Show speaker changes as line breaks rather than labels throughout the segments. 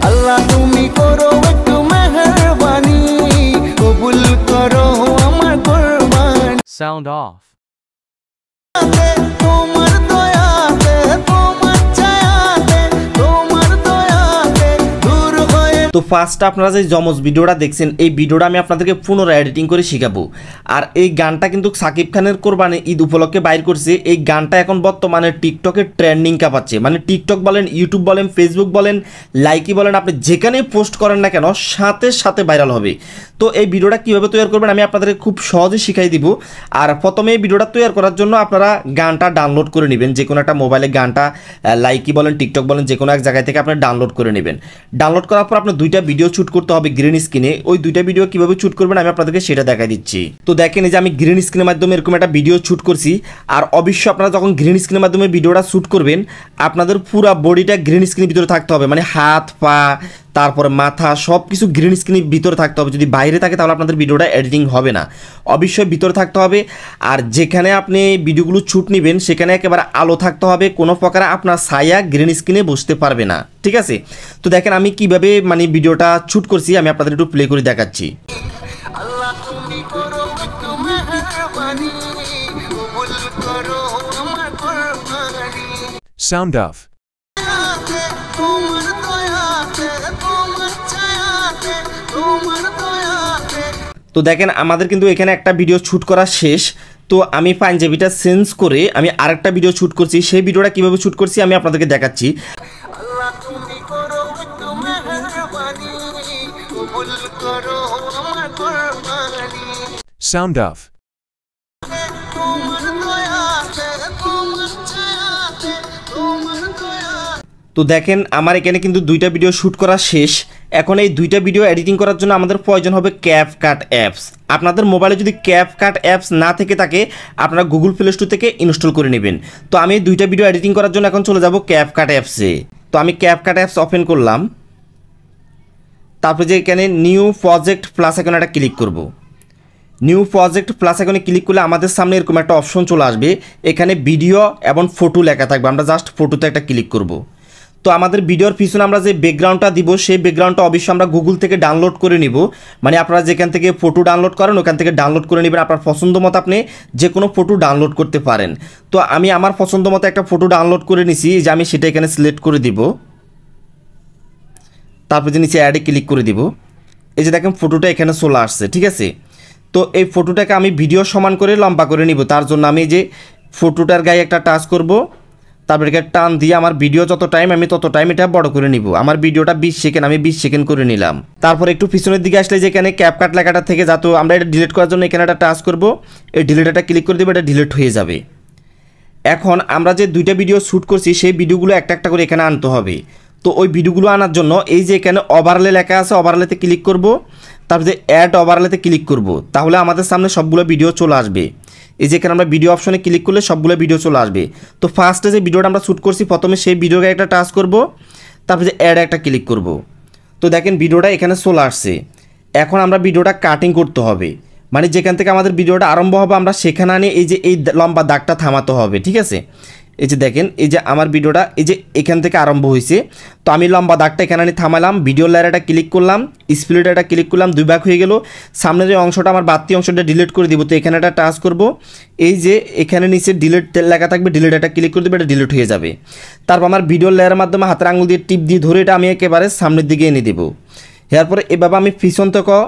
আল্লাহ তুমি করো একটু মেহেরবানি, কবুল করো আমার কুরবানি।
Sound off.
তোমার দয়াতে, তোমার ছায়াতে, তোমার দয়াতে দূর হয়ে।
তো ফার্স্ট আপনারা যে জমজ ভিডিওটা দেখছেন, এই ভিডিওটা আমি আপনাদেরকে পুনরায় এডিটিং করে শেখাবো। আর এই গানটা কিন্তু শাকিব খানের কোরবানি ঈদ উপলক্ষে বাইর করছে। এই গানটা এখন বর্তমানে টিকটকে ট্রেন্ডিং কাঁপাচ্ছে। মানে টিকটক বলেন, ইউটিউব বলেন, ফেসবুক বলেন, লাইকি বলেন, আপনি যেখানে পোস্ট করেন না কেন সাথে সাথে ভাইরাল হবে। তো এই ভিডিওটা কীভাবে তৈরি করবেন আমি আপনাদেরকে খুব সহজে শিখাই দিব। আর প্রথমে এই ভিডিওটা তৈরি করার জন্য আপনারা গানটা ডাউনলোড করে নেবেন। যে কোনো একটা মোবাইলে গানটা লাইকি বলেন, টিকটক বলেন, যে কোনো এক জায়গায় থেকে আপনি ডাউনলোড করে নেবেন। ডাউনলোড করার পর আপনার দুইটা ভিডিও শুট করতে হবে গ্রিন স্ক্রিনে। ওই দুইটা ভিডিও কীভাবে শুট করবেন আমি আপনাদেরকে সেটা দেখাই দিচ্ছি। তো দেখেন এই যে আমি গ্রিন স্ক্রিনের মাধ্যমে এরকম একটা ভিডিও শুট করছি। আর অবশ্যই আপনারা যখন গ্রিন স্ক্রিনের মাধ্যমে ভিডিওটা শুট করবেন আপনাদের পুরো বডিটা গ্রিন স্ক্রিনের ভিতরে থাকতে হবে। মানে হাত পা তারপরে মাথা সব কিছু গ্রিন স্ক্রিনের ভিতরে থাকতে হবে। যদি বাইরে থাকে তাহলে আপনাদের ভিডিওটা এডিটিং হবে না। অবশ্যই ভিতরে থাকতে হবে। আর যেখানে আপনি ভিডিওগুলো শুট নেবেন সেখানে একেবারে আলো থাকতে হবে, কোনো প্রকার আপনার ছায়া গ্রিন স্ক্রিনে বসতে পারবে না, ঠিক আছে? তো দেখেন আমি কিভাবে মানে ভিডিওটা শুট করছি আমি আপনাদের একটু প্লে করে দেখাচ্ছি।
আল্লাহ তুমি করো একটু মেহেরবানি, কবুল করো আমার কুরবানি।
Sound off.
তোমার দয়াতে, তোমার ছায়াতে, তোমার দয়াতে।
তো দেখেন আমাদের কিন্তু এখানে একটা ভিডিও শ্যুট করা শেষ। তো আমি পাঞ্জাবিটা চেঞ্জ করে আমি আরেকটা ভিডিও শ্যুট করছি। সেই ভিডিওটা কীভাবে শ্যুট করছি আমি আপনাদেরকে দেখাচ্ছি।
আল্লাহ তুমি করো একটু মেহেরবানি, কবুল করো আমার কুরবানি।
Sound off.
তোমার দয়াতে, তোমার ছায়াতে, তোমার দয়াতে।
তো দেখেন আমার এখানে কিন্তু দুইটা ভিডিও শ্যুট করা শেষ। এখন এই দুইটা ভিডিও এডিটিং করার জন্য আমাদের প্রয়োজন হবে CapCut অ্যাপস। আপনাদের মোবাইলে যদি CapCut অ্যাপস না থেকে থাকে আপনারা গুগল প্লে স্টোর থেকে ইনস্টল করে নেবেন। তো আমি দুইটা ভিডিও এডিটিং করার জন্য এখন চলে যাব CapCut অ্যাপসে। তো আমি CapCut অ্যাপস ওপেন করলাম। তারপরে যে এখানে নিউ প্রজেক্ট প্লাস এখন একটা ক্লিক করব। নিউ প্রজেক্ট প্লাস এখানে ক্লিক করলে আমাদের সামনে এরকম একটা অপশন চলে আসবে। এখানে ভিডিও এবং ফটো লেখা থাকবে। আমরা জাস্ট ফটোতে একটা ক্লিক করব। তো আমাদের ভিডিওর পিছনে আমরা যে ব্যাকগ্রাউন্ডটা দিব সেই ব্যাকগ্রাউন্ডটা অবশ্যই আমরা গুগল থেকে ডাউনলোড করে নিব। মানে আপনারা যেখান থেকে ফটো ডাউনলোড করেন ওখান থেকে ডাউনলোড করে নেবেন। আপনার পছন্দ মতো আপনি যে কোনো ফটো ডাউনলোড করতে পারেন। তো আমি আমার পছন্দ মতো একটা ফটো ডাউনলোড করে নিছি, যে আমি সেটা এখানে সিলেক্ট করে দিব। তারপর যে নিচে অ্যাডে ক্লিক করে দিব। এই যে দেখেন ফটোটা এখানে চলে আসছে, ঠিক আছে? তো এই ফটোটাকে আমি ভিডিও সমান করে লম্বা করে নিব। তার জন্য আমি যে ফটোটার গায়ে একটা টাচ করব, তারপর এখানে টান দিয়ে আমার ভিডিও যত টাইম আমি তত টাইম এটা বড় করে নিব। আমার ভিডিওটা 20 সেকেন্ড, আমি 20 সেকেন্ড করে নিলাম। তারপর একটু পিছনের দিকে আসলে যেখানে CapCut লেখাটা থেকে যাতে আমরা এটা ডিলিট করার জন্য এখানে একটা টাচ করব, এই ডিলিটটা ক্লিক করে দেবো, এটা ডিলিট হয়ে যাবে। এখন আমরা যে দুইটা ভিডিও শ্যুট করছি সেই ভিডিওগুলো একটা একটা করে এখানে আনতে হবে। তো ওই ভিডিওগুলো আনার জন্য এই যে এখানে ওভারলে লেখা আছে, ওভারলেতে ক্লিক করব। তারপর যে অ্যাড ওভারলেতে ক্লিক করব, তাহলে আমাদের সামনে সবগুলো ভিডিও চলে আসবে। এই যে এখানে আমরা ভিডিও অপশনে ক্লিক করলে সবগুলো ভিডিও চলে আসবে। তো ফার্স্টে যে ভিডিওটা আমরা শ্যুট করছি প্রথমে সেই ভিডিওকে একটা টাচ করব, তারপর যে অ্যাড একটা ক্লিক করব। তো দেখেন ভিডিওটা এখানে চলে আসছে। এখন আমরা ভিডিওটা কাটিং করতে হবে। মানে যেখান থেকে আমাদের ভিডিওটা আরম্ভ হবে আমরা সেখানে আনি এই যে এই লম্বা দাগটা থামাতে হবে, ঠিক আছে? এই যে দেখেন এই যে আমার ভিডিওটা এই যে এখান থেকে আরম্ভ হয়েছে। তো আমি লম্বা দাগটা এখানে আনি থামালাম, ভিডিও লেয়ারটা ক্লিক করলাম, স্প্লিট এটা ক্লিক করলাম, দুই ভাগ হয়ে গেল। সামনের যে অংশটা আমার বাড়তি অংশটা ডিলিট করে দিব। তো এখানে একটা টাচ করব, এই যে এখানে নিচে ডিলিট লেখা থাকবে, ডিলিট এটা ক্লিক করে দেবে, এটা ডিলিট হয়ে যাবে। তারপর আমার ভিডিও লেয়ারের মাধ্যমে হাতের আঙুল দিয়ে টিপ দিয়ে ধরে এটা আমি একেবারে সামনের দিকে এনে দেবো। এরপরে এভাবে আমি পিছন থেকে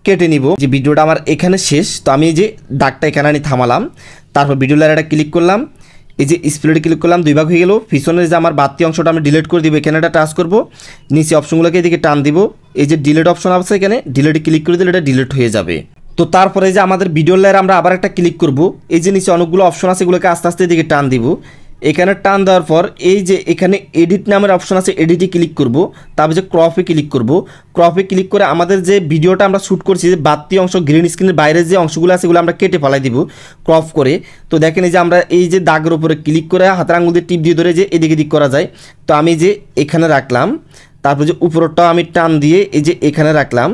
কেটে নিব। যে ভিডিওটা আমার এখানে শেষ। তো আমি এই যে দাগটা এখানে আনি থামালাম, তারপর ভিডিও লেয়ারটা ক্লিক করলাম, এই যে স্প্লিট ক্লিক করলাম, দুই ভাগ হয়ে গেল। পিছনের যে আমার বাড়তি অংশটা আমি ডিলিট করে দিব, এখানে একটা টাচ করব, নিচে অপশনগুলোকে এদিকে টান দিব। এই যে ডিলিট অপশন আছে এখানে ডিলিট ক্লিক করে দিলে এটা ডিলিট হয়ে যাবে। তো তারপরে যে আমাদের ভিডিও লেয়ার আমরা আবার একটা ক্লিক করব। এই যে নিচে অনেকগুলো অপশন আছে এগুলোকে আস্তে আস্তে এদিকে টান দিব। এখানে টান দেওয়ার পর এই যে এখানে এডিট নামের অপশন আছে, এডিটে ক্লিক করব। তারপর যে ক্রপে ক্লিক করব। ক্রপে ক্লিক করে আমাদের যে ভিডিওটা আমরা শ্যুট করছি যে বাড়তি অংশ গ্রিন স্ক্রিনের বাইরের যে অংশগুলো আছে এগুলো আমরা কেটে ফেলাই দিব ক্রপ করে। তো দেখেন এই যে আমরা এই যে দাগের উপরে ক্লিক করে হাতের আঙুল দিয়ে টিপ দিয়ে ধরে যে এদিকে দিক করা যায়। তো আমি যে এখানে রাখলাম, তারপর যে উপরটাও আমি টান দিয়ে এই যে এখানে রাখলাম।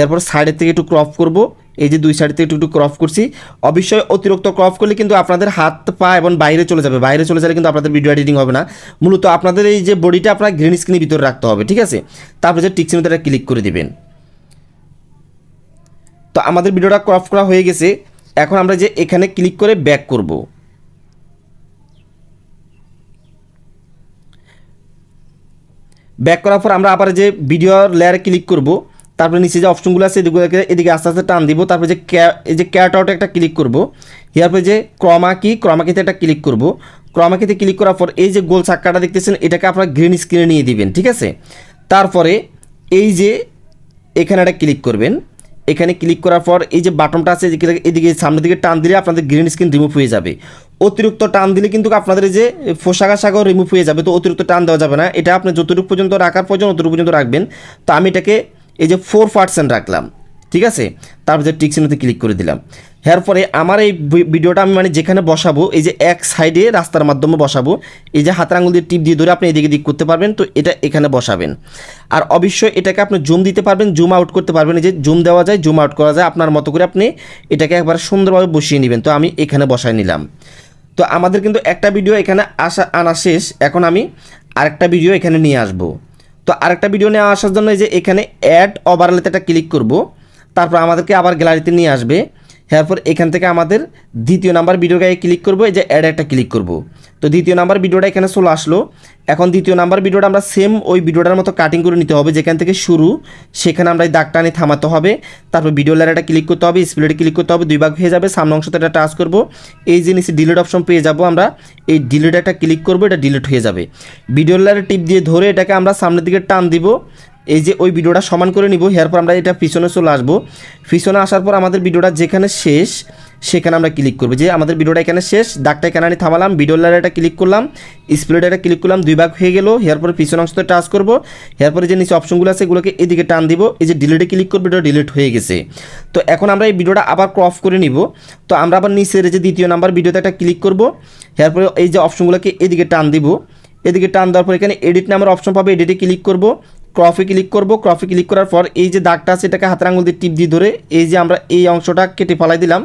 এরপর সাইডের থেকে একটু ক্রপ করব, এই যে দুই সাইড থেকে একটু একটু ক্রপ করছি। অবশ্যই অতিরিক্ত ক্রপ করলে কিন্তু আপনাদের হাত পা এবং বাইরে চলে যাবে, বাইরে চলে যাবে কিন্তু আপনাদের ভিডিও এডিটিং হবে না। মূলত আপনাদের এই যে বডিটা আপনার গ্রিন স্ক্রিনের ভিতরে রাখতে হবে, ঠিক আছে। তারপরে যে টিক চিহ্নটা ক্লিক করে দিবেন। তো আমাদের ভিডিওটা ক্রপ করা হয়ে গেছে। এখন আমরা যে এখানে ক্লিক করে ব্যাক করব। ব্যাক করার পর আমরা আবার যে ভিডিওর লেয়ারে ক্লিক করব। তারপরে নিচে যে অপশনগুলো আছে এদিকে আস্তে আস্তে টান দিব। তারপরে যে এই যে ক্যাট আউটে একটা ক্লিক করব। এরপরে যে ক্রমাকিতে একটা ক্লিক করব। ক্রমাকিতে ক্লিক করার পর এই যে গোল চাক্কাটা দেখতেছেন এটাকে আপনারা গ্রিন স্ক্রিনে নিয়ে দিবেন, ঠিক আছে। তারপরে এই যে এখানে একটা ক্লিক করবেন। এখানে ক্লিক করার পর এই যে বাটনটা আছে এদিকে সামনের দিকে টান দিলে আপনাদের গ্রিন স্ক্রিন রিমুভ হয়ে যাবে। অতিরিক্ত টান দিলে কিন্তু আপনাদের যে ফোসাগাও রিমুভ হয়ে যাবে। তো অতিরিক্ত টান দেওয়া যাবে না, এটা আপনি যতটুকু পর্যন্ত রাখার প্রয়োজন অতটুকু পর্যন্ত রাখবেন। তো আমি এটাকে এই যে 4% রাখলাম, ঠিক আছে। তারপর যে টিক চিহ্নতে ক্লিক করে দিলাম। এরপরে আমার এই ভিডিওটা আমি মানে যেখানে বসাবো এই যে এক সাইডে রাস্তার মাধ্যমে বসাবো, এই যে হাতের আঙুল দিয়ে টিপ দিয়ে ধরে আপনি এদিকে দিক করতে পারবেন। তো এটা এখানে বসাবেন। আর অবশ্যই এটাকে আপনি জুম দিতে পারবেন, জুম আউট করতে পারবেন। এই যে জুম দেওয়া যায়, জুম আউট করা যায়, আপনার মতো করে আপনি এটাকে একবার সুন্দরভাবে বসিয়ে নেবেন। তো আমি এখানে বসায় নিলাম। তো আমাদের কিন্তু একটা ভিডিও এখানে আনা শেষ। এখন আমি আরেকটা ভিডিও এখানে নিয়ে আসব। তো আরেকটা ভিডিও নিয়ে আসার জন্য এই যে এখানে অ্যাড ওভারলেতে একটা ক্লিক করব। তারপর আমাদেরকে আবার গ্যালারিতে নিয়ে আসবে। এরপর এখান থেকে আমাদের দ্বিতীয় নাম্বার ভিডিও গায়ে ক্লিক করব, এই যে অ্যাড একটা ক্লিক করব। তো দ্বিতীয় নাম্বার ভিডিওটা এখানে চলে আসলো। এখন দ্বিতীয় নাম্বার ভিডিওটা আমরা সেম ওই ভিডিওটার মতো কাটিং করে নিতে হবে, যেখান থেকে শুরু সেখানে আমরা এই দাগটা নিয়ে থামাতে হবে। তারপর ভিডিও লেয়ারটা ক্লিক করতে হবে, স্প্লিটে ক্লিক করতে হবে, দুই ভাগ হয়ে যাবে। সামনে অংশতে একটা টাচ করব, এই যে নিচে ডিলিট অপশন পেয়ে যাব আমরা, এই ডিলিট একটা ক্লিক করব, এটা ডিলিট হয়ে যাবে। ভিডিও লেয়ারে টিপ দিয়ে ধরে এটাকে আমরা সামনের দিকে টান দিব, এই যে ওই ভিডিওটা সমান করে নিব। এরপর আমরা এটা পিছনে চলে আসব। পিছনে আসার পর আমাদের ভিডিওটা যেখানে শেষ সেখানে আমরা ক্লিক করব, যে আমাদের ভিডিওটা এখানে শেষ, দাগটা এখানে আনি থামালাম, ভিডিও লেয়ারে এটা ক্লিক করলাম, স্প্লিটে এটা ক্লিক করলাম, দুই ভাগ হয়ে গেল। এরপর পিছনে অংশতে টাচ করব। এরপরে যে নিচে অপশনগুলো আছে এগুলোকে এদিকে টান দিব, এই যে ডিলিটে ক্লিক করব, এটা ডিলিট হয়ে গেছে। তো এখন আমরা এই ভিডিওটা আবার ক্রপ করে নিব। তো আমরা আবার নিচের যে দ্বিতীয় নাম্বার ভিডিওতে একটা ক্লিক করব। এরপরে এই যে অপশনগুলোকে এদিকে টান দিব, এদিকে টান দেওয়ার পর এখানে এডিট নামের অপশন পাবে, এডিটে ক্লিক করব, ক্রপে ক্লিক করব। ক্রপে ক্লিক করার পর এই যে দাগটা আছে এটাকে হাতের আঙুল দিয়ে টিপ দিয়ে ধরে এই যে আমরা এই অংশটা কেটে ফেলাই দিলাম।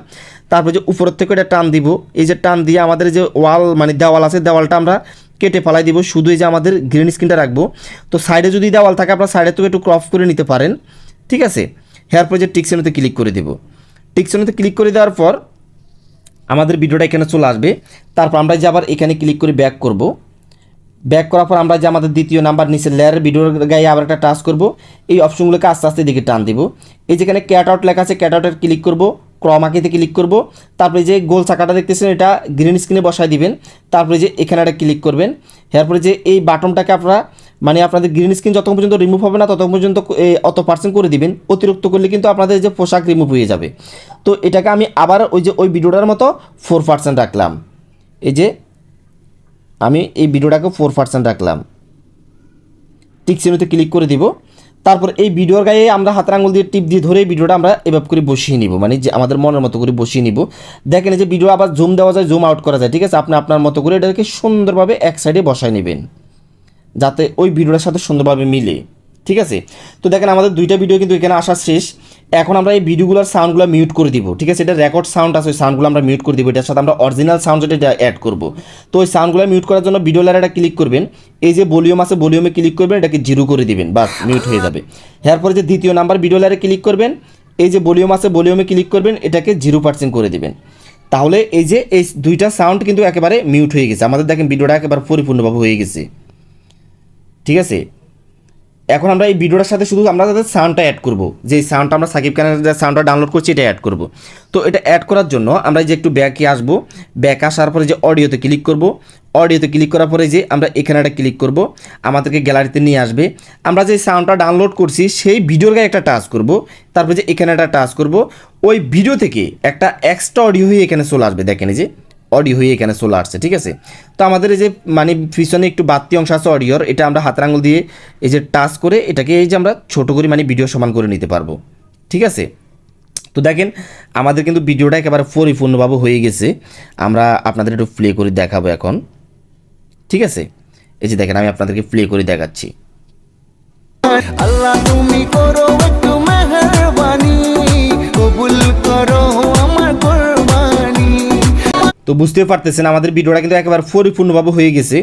তারপর যে উপরের থেকে এটা টান দিব, এই যে টান দিয়ে আমাদের যে ওয়াল মানে দেওয়াল আছে দেওয়ালটা আমরা কেটে ফেলাই দিব, শুধু এই যে আমাদের গ্রিন স্ক্রিনটা রাখবো। তো সাইডে যদি দেওয়াল থাকে আপনার সাইডে থেকে একটু ক্রপ করে নিতে পারেন, ঠিক আছে। এরপর যে টিক চিহ্নতে ক্লিক করে দেব। টিক চিহ্নতে ক্লিক করে দেওয়ার পর আমাদের ভিডিওটা এখানে চলে আসবে। তারপর আমরা যে আবার এখানে ক্লিক করে ব্যাক করব। ব্যাক করার পর আমরা যে আমাদের দ্বিতীয় নাম্বার নিচে লেয়ারের ভিডিওর গায়ে আবার একটা টাচ করব। এই অপশনগুলোকে আস্তে আস্তে দিকে টান দিব। এই যেখানে ক্যাট আউট লেখা আছে ক্যাট আউটের ক্লিক করব, ক্রমাকিতে ক্লিক করব। তারপরে যে গোল চাকাটা দেখতেছেন এটা গ্রিন স্ক্রিনে বসায় দিবেন। তারপরে যে এখানে একটা ক্লিক করবেন। এরপরে যে এই বাটনটাকে আপনারা মানে আপনাদের গ্রিন স্ক্রিন যতক্ষণ পর্যন্ত রিমুভ হবে না ততক্ষণ পর্যন্ত অত পার্সেন্ট করে দিবেন। অতিরিক্ত করলে কিন্তু আপনাদের যে পোশাক রিমুভ হয়ে যাবে। তো এটাকে আমি আবার ওই যে ওই ভিডিওটার মতো 4% রাখলাম। এই যে আমি এই ভিডিওটাকে 4% রাখলাম, টিক চিহ্নতে ক্লিক করে দিব। তারপর এই ভিডিওর গায়ে আমরা হাতের আঙুল দিয়ে টিপ দিয়ে ধরে ভিডিওটা আমরা এভাবে করে বসিয়ে নিব, মানে যে আমাদের মনের মতো করে বসিয়ে নিব। দেখেন যে ভিডিও আবার জুম দেওয়া যায়, জুম আউট করা যায়, ঠিক আছে। আপনি আপনার মতো করে এটাকে সুন্দরভাবে এক সাইডে বসায় নেবেন যাতে ওই ভিডিওটার সাথে সুন্দরভাবে মিলে, ঠিক আছে। তো দেখেন আমাদের দুইটা ভিডিও কিন্তু এখানে আসা শেষ। এখন আমরা এই ভিডিওগুলোর সাউন্ডগুলো মিউট করে দিব, ঠিক আছে। এটা রেকর্ড সাউন্ড আছে, ওই সাউন্ডগুলো আমরা মিউট করে দিব। এটার সাথে আমরা অরিজিনাল সাউন্ড যেটা অ্যাড করব। তো ওই সাউন্ডগুলো মিউট করার জন্য ভিডিও লেয়ারটা ক্লিক করবেন, এই যে ভলিউম আছে ভলিউমে ক্লিক করবেন, এটাকে 0 করে দিবেন, বাস মিউট হয়ে যাবে। এরপরে যে দ্বিতীয় নাম্বার ভিডিও লেয়ারে ক্লিক করবেন, এই যে ভলিউম আছে ভলিউমে ক্লিক করবেন, এটাকে 0% করে দিবেন। তাহলে এই যে এই দুইটা সাউন্ড কিন্তু একেবারে মিউট হয়ে গেছে। আমাদের দেখেন ভিডিওটা একেবারে পরিপূর্ণভাবে হয়ে গেছে, ঠিক আছে। এখন আমরা এই ভিডিওটার সাথে শুধু আমরা তাদের সাউন্ডটা অ্যাড করব, যে সাউন্ডটা আমরা সাকিব খানের যে সাউন্ডটা ডাউনলোড করছি এটা অ্যাড করব। তো এটা অ্যাড করার জন্য আমরা যে একটু ব্যাকে আসবো, ব্যাক আসার পরে যে অডিওতে ক্লিক করব। অডিওতে ক্লিক করার পরে যে আমরা এখানে একটা ক্লিক করব, আমাদেরকে গ্যালারিতে নিয়ে আসবে। আমরা যে সাউন্ডটা ডাউনলোড করছি সেই ভিডিওর গায়ে একটা টাচ করব, তারপরে যে এখানে একটা টাচ করব। ওই ভিডিও থেকে একটা এক্সট্রা অডিও হয়ে এখানে চলে আসবে, দেখেন যে অডিও হয়ে এখানে চলে আসছে, ঠিক আছে। তো আমাদের এই যে মানে পিছনে একটু বাড়তি অংশ আছে অডিওর, এটা আমরা হাতের আঙুল দিয়ে এই যে টাচ করে এটাকে এই যে আমরা ছোট করে মানে ভিডিও সমান করে নিতে পারবো, ঠিক আছে। তো দেখেন আমাদের কিন্তু ভিডিওটা একেবারে পরিপূর্ণভাবে হয়ে গেছে। আমরা আপনাদের একটু প্লে করে দেখাবো এখন, ঠিক আছে। এই যে দেখেন আমি আপনাদেরকে প্লে করে দেখাচ্ছি।
আল্লাহ তুমি করো একটু মেহেরবানি, কবুল
তো বুঝতে পারতেছেন আমাদের ভিডিওটা কিন্তু একেবারে পরিপূর্ণভাবে হয়ে গেছে।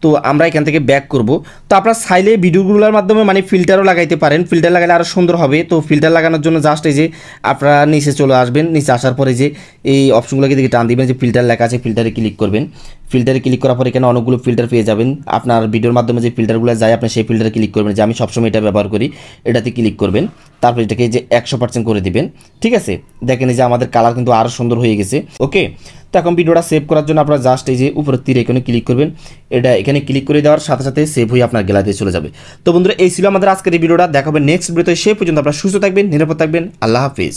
তো আমরা এখান থেকে ব্যাক করব। তো আপনারা চাইলে ভিডিওগুলোর মাধ্যমে মানে ফিল্টারও লাগাইতে পারেন, ফিল্টার লাগালে আরও সুন্দর হবে। তো ফিল্টার লাগানোর জন্য জাস্ট এই যে আপনারা নিচে চলে আসবেন, নিচে আসার পরে যে এই অপশনগুলোকে দিকে টান দিবেন, যে ফিল্টার লেখা আছে ফিল্টারে ক্লিক করবেন। ফিল্টারে ক্লিক করার পরে এখানে অনেকগুলো ফিল্টার পেয়ে যাবেন। আপনার ভিডিওর মাধ্যমে যে ফিল্টারগুলো যায় আপনি সেই ফিল্টারে ক্লিক করবেন, যে আমি সবসময় এটা ব্যবহার করি, এটাতে ক্লিক করবেন। তারপর এটাকে যে 100% করে দিবেন। ঠিক আছে, দেখেন এই যে আমাদের কালার কিন্তু আরও সুন্দর হয়ে গেছে। ওকে, তো এখন ভিডিওটা সেভ করার জন্য আপনারা জাস্ট এই যে উপরের তীর এখানে ক্লিক করবেন, এটা এখানে ক্লিক করে দেওয়ার সাথে সাথে সেভ হয়ে আপনার গ্যালারিতে চলে যাবে। তো বন্ধুরা এই ছিল আমাদের আজকের এই ভিডিওটা, দেখাবেন নেক্সট ভিডিওতে। সেই পর্যন্ত আপনারা সুস্থ থাকবেন, নিরাপদ থাকবেন। আল্লাহ হাফিজ।